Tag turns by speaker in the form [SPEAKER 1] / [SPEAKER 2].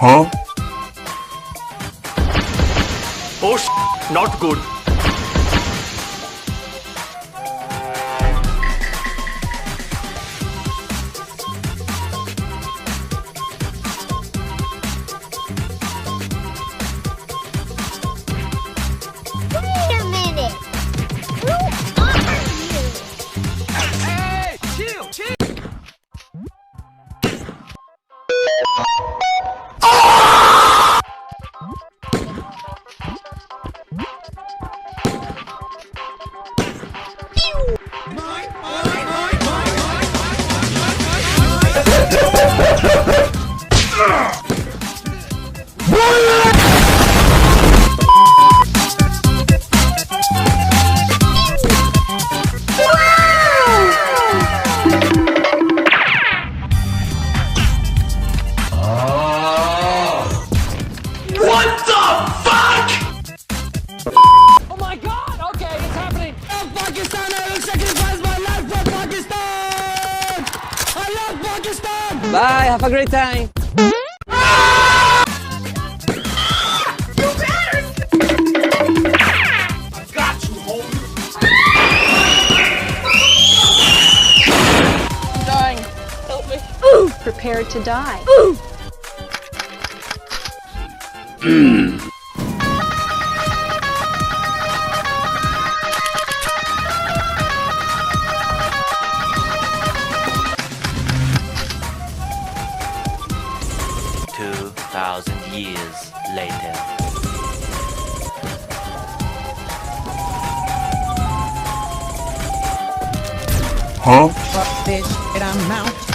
[SPEAKER 1] Huh?
[SPEAKER 2] Oh not good.
[SPEAKER 3] Wait a minute! Who are you?
[SPEAKER 2] Hey, chill, chill. What the fuck?
[SPEAKER 4] Oh my god! Okay, it's happening! Oh, Pakistan! I will sacrifice my life for Pakistan! I love Pakistan! Bye, have a great time!
[SPEAKER 5] I'm dying. Help me.
[SPEAKER 6] Prepare to die.
[SPEAKER 2] 2,000 years later.
[SPEAKER 1] Huh?
[SPEAKER 4] Fuck this shit, I'm out.